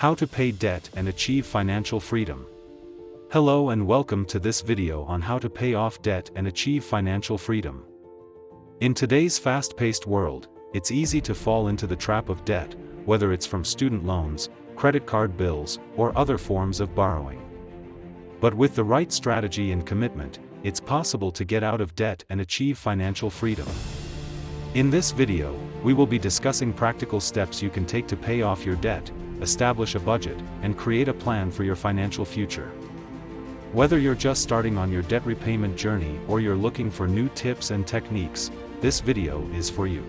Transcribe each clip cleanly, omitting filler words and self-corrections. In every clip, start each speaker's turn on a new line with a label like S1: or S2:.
S1: How to pay debt and achieve financial freedom. Hello and welcome to this video on how to pay off debt and achieve financial freedom. In today's fast-paced world, it's easy to fall into the trap of debt, whether it's from student loans, credit card bills, or other forms of borrowing. But with the right strategy and commitment, it's possible to get out of debt and achieve financial freedom. In this video, we will be discussing practical steps you can take to pay off your debt, establish a budget, and create a plan for your financial future. Whether you're just starting on your debt repayment journey or you're looking for new tips and techniques, this video is for you.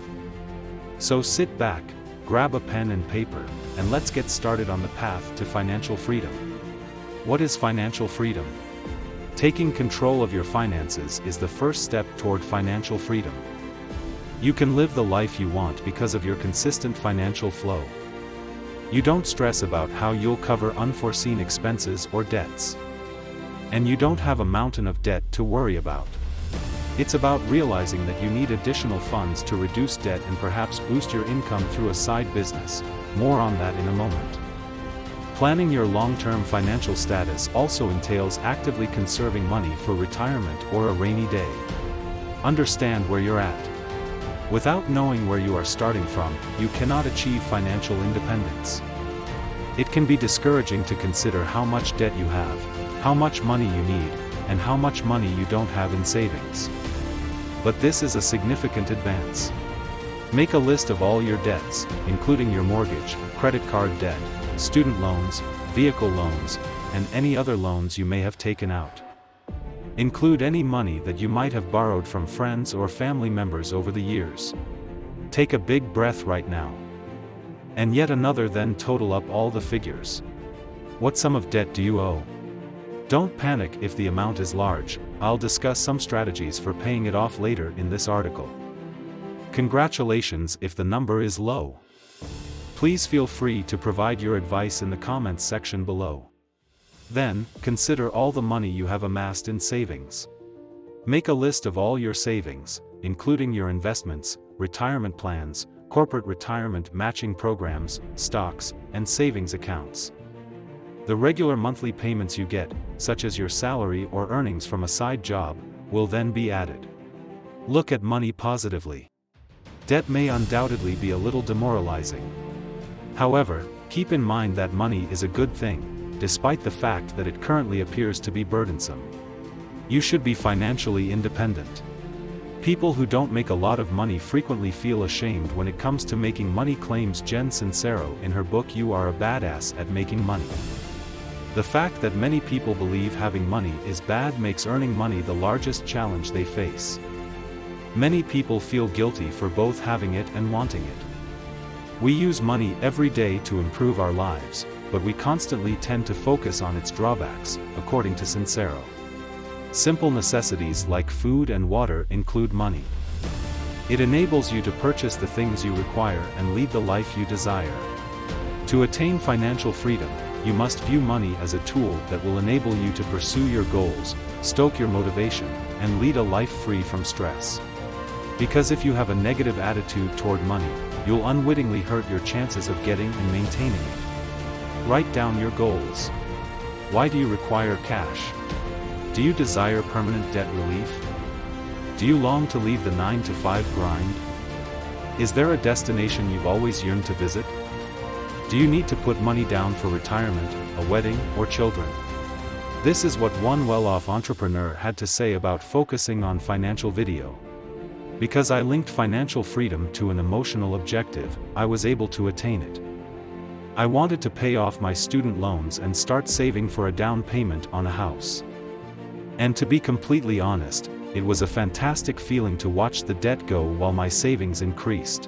S1: So sit back, grab a pen and paper, and let's get started on the path to financial freedom. What is financial freedom? Taking control of your finances is the first step toward financial freedom. You can live the life you want because of your consistent financial flow. You don't stress about how you'll cover unforeseen expenses or debts. And you don't have a mountain of debt to worry about. It's about realizing that you need additional funds to reduce debt and perhaps boost your income through a side business. More on that in a moment. Planning your long-term financial status also entails actively conserving money for retirement or a rainy day. Understand where you're at. Without knowing where you are starting from, you cannot achieve financial independence. It can be discouraging to consider how much debt you have, how much money you need, and how much money you don't have in savings. But this is a significant advance. Make a list of all your debts, including your mortgage, credit card debt, student loans, vehicle loans, and any other loans you may have taken out. Include any money that you might have borrowed from friends or family members over the years. Take a big breath right now. And yet another, then total up all the figures. What sum of debt do you owe? Don't panic if the amount is large. I'll discuss some strategies for paying it off later in this article. Congratulations if the number is low. Please feel free to provide your advice in the comments section below. Then, consider all the money you have amassed in savings. Make a list of all your savings, including your investments, retirement plans, corporate retirement matching programs, stocks, and savings accounts. The regular monthly payments you get, such as your salary or earnings from a side job, will then be added. Look at money positively. Debt may undoubtedly be a little demoralizing. However, keep in mind that money is a good thing, despite the fact that it currently appears to be burdensome. You should be financially independent. People who don't make a lot of money frequently feel ashamed when it comes to making money, claims Jen Sincero in her book You Are a Badass at Making Money. The fact that many people believe having money is bad makes earning money the largest challenge they face. Many people feel guilty for both having it and wanting it. We use money every day to improve our lives, but we constantly tend to focus on its drawbacks, according to Sincero. Simple necessities like food and water include money. It enables you to purchase the things you require and lead the life you desire. To attain financial freedom, you must view money as a tool that will enable you to pursue your goals, stoke your motivation, and lead a life free from stress. Because if you have a negative attitude toward money, you'll unwittingly hurt your chances of getting and maintaining it. Write down your goals. Why do you require cash? Do you desire permanent debt relief? Do you long to leave the 9-to-5 grind? Is there a destination you've always yearned to visit? Do you need to put money down for retirement, a wedding, or children? This is what one well-off entrepreneur had to say about focusing on financial video. Because I linked financial freedom to an emotional objective, I was able to attain it. I wanted to pay off my student loans and start saving for a down payment on a house. And to be completely honest, it was a fantastic feeling to watch the debt go while my savings increased.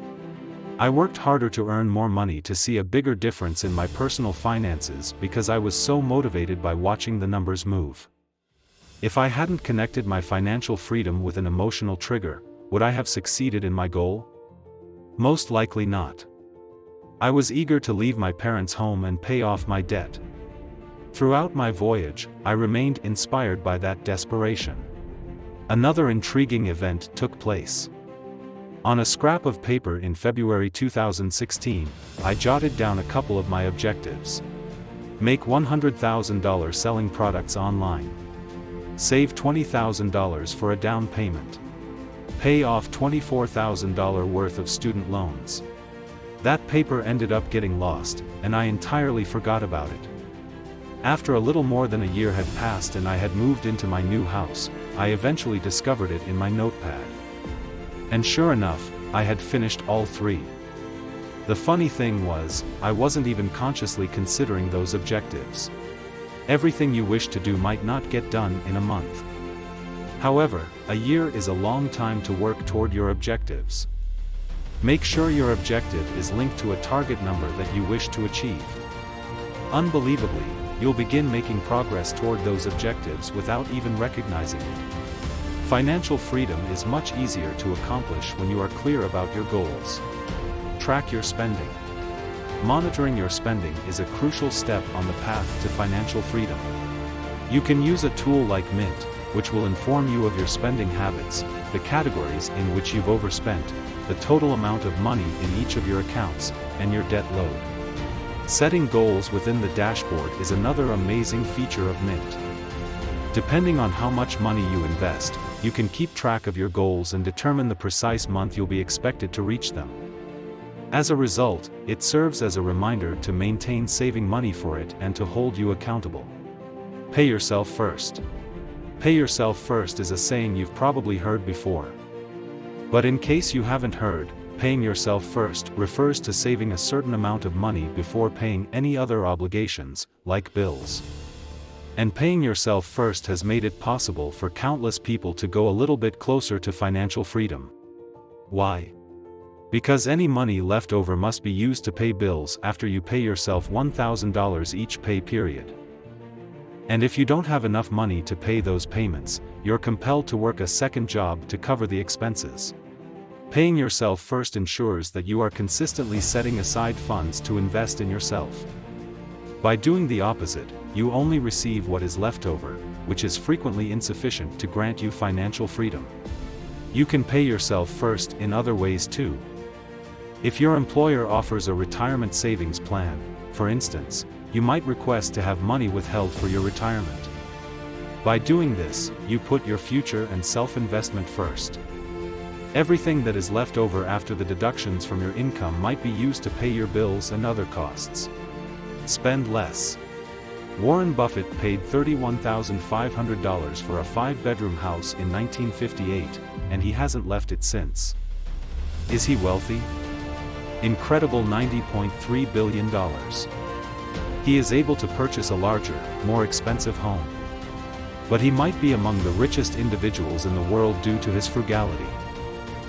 S1: I worked harder to earn more money to see a bigger difference in my personal finances because I was so motivated by watching the numbers move. If I hadn't connected my financial freedom with an emotional trigger, would I have succeeded in my goal? Most likely not. I was eager to leave my parents' home and pay off my debt. Throughout my voyage, I remained inspired by that desperation. Another intriguing event took place. On a scrap of paper in February 2016, I jotted down a couple of my objectives. Make $100,000 selling products online. Save $20,000 for a down payment. Pay off $24,000 worth of student loans. That paper ended up getting lost, and I entirely forgot about it. After a little more than a year had passed and I had moved into my new house, I eventually discovered it in my notepad. And sure enough, I had finished all 3. The funny thing was, I wasn't even consciously considering those objectives. Everything you wish to do might not get done in a month. However, a year is a long time to work toward your objectives. Make sure your objective is linked to a target number that you wish to achieve. Unbelievably, you'll begin making progress toward those objectives without even recognizing it. Financial freedom is much easier to accomplish when you are clear about your goals. Track your spending. Monitoring your spending is a crucial step on the path to financial freedom. You can use a tool like Mint, which will inform you of your spending habits, the categories in which you've overspent, the total amount of money in each of your accounts, and your debt load. Setting goals within the dashboard is another amazing feature of Mint. Depending on how much money you invest, you can keep track of your goals and determine the precise month you'll be expected to reach them. As a result, it serves as a reminder to maintain saving money for it and to hold you accountable. Pay yourself first. Pay yourself first is a saying you've probably heard before. But in case you haven't heard, paying yourself first refers to saving a certain amount of money before paying any other obligations, like bills. And paying yourself first has made it possible for countless people to go a little bit closer to financial freedom. Why? Because any money left over must be used to pay bills after you pay yourself $1,000 each pay period. And if you don't have enough money to pay those payments, you're compelled to work a second job to cover the expenses. Paying yourself first ensures that you are consistently setting aside funds to invest in yourself. By doing the opposite, you only receive what is left over, which is frequently insufficient to grant you financial freedom. You can pay yourself first in other ways too. If your employer offers a retirement savings plan, for instance, you might request to have money withheld for your retirement. By doing this, you put your future and self-investment first. Everything that is left over after the deductions from your income might be used to pay your bills and other costs. Spend less. Warren Buffett paid $31,500 for a 5-bedroom house in 1958, and he hasn't left it since. Is he wealthy? Incredible $90.3 billion. He is able to purchase a larger, more expensive home. But he might be among the richest individuals in the world due to his frugality.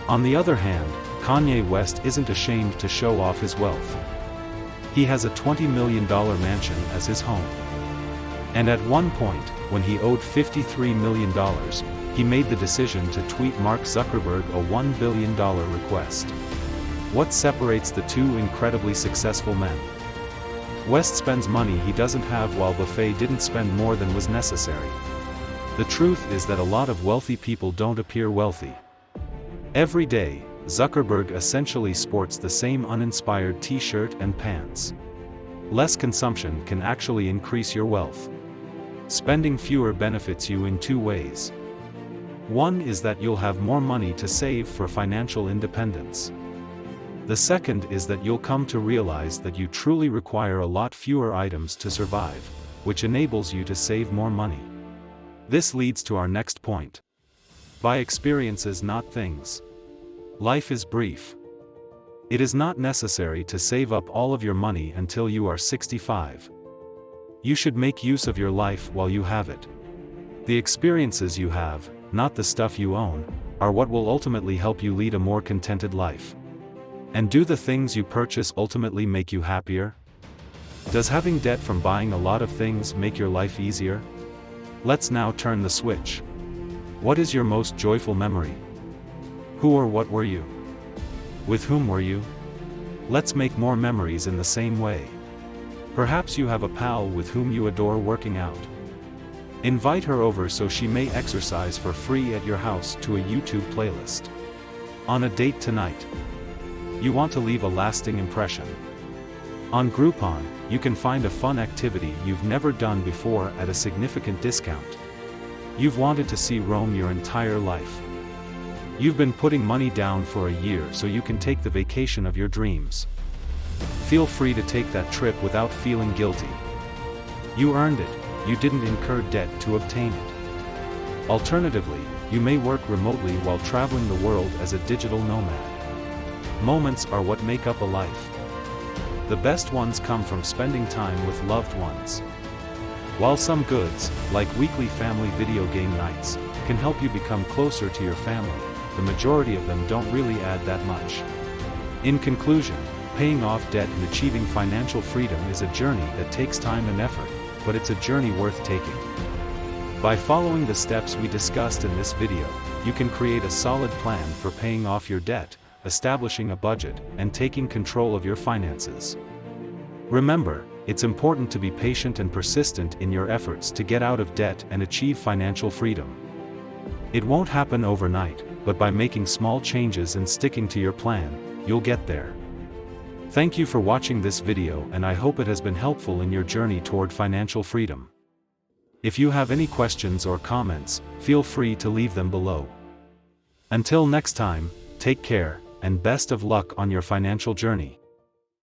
S1: On the other hand, Kanye West isn't ashamed to show off his wealth. He has a $20 million mansion as his home. And at one point, when he owed $53 million, he made the decision to tweet Mark Zuckerberg a $1 billion request. What separates the two incredibly successful men? West spends money he doesn't have while Buffett didn't spend more than was necessary. The truth is that a lot of wealthy people don't appear wealthy. Every day, Zuckerberg essentially sports the same uninspired t-shirt and pants. Less consumption can actually increase your wealth. Spending fewer benefits you in 2 ways. One is that you'll have more money to save for financial independence. The second is that you'll come to realize that you truly require a lot fewer items to survive, which enables you to save more money. This leads to our next point. Buy experiences, not things. Life is brief. It is not necessary to save up all of your money until you are 65. You should make use of your life while you have it. The experiences you have, not the stuff you own, are what will ultimately help you lead a more contented life. And do the things you purchase ultimately make you happier? Does having debt from buying a lot of things make your life easier? Let's now turn the switch. What is your most joyful memory? Who or what were you? With whom were you? Let's make more memories in the same way. Perhaps you have a pal with whom you adore working out. Invite her over so she may exercise for free at your house to a YouTube playlist. On a date tonight. You want to leave a lasting impression. On Groupon, you can find a fun activity you've never done before at a significant discount. You've wanted to see Rome your entire life. You've been putting money down for a year so you can take the vacation of your dreams. Feel free to take that trip without feeling guilty. You earned it, you didn't incur debt to obtain it. Alternatively, you may work remotely while traveling the world as a digital nomad. Moments are what make up a life. The best ones come from spending time with loved ones. While some goods, like weekly family video game nights, can help you become closer to your family, the majority of them don't really add that much. In conclusion, paying off debt and achieving financial freedom is a journey that takes time and effort, but it's a journey worth taking. By following the steps we discussed in this video, you can create a solid plan for paying off your debt, establishing a budget, and taking control of your finances. Remember, it's important to be patient and persistent in your efforts to get out of debt and achieve financial freedom. It won't happen overnight, but by making small changes and sticking to your plan, you'll get there. Thank you for watching this video, and I hope it has been helpful in your journey toward financial freedom. If you have any questions or comments, feel free to leave them below. Until next time, take care, and best of luck on your financial journey.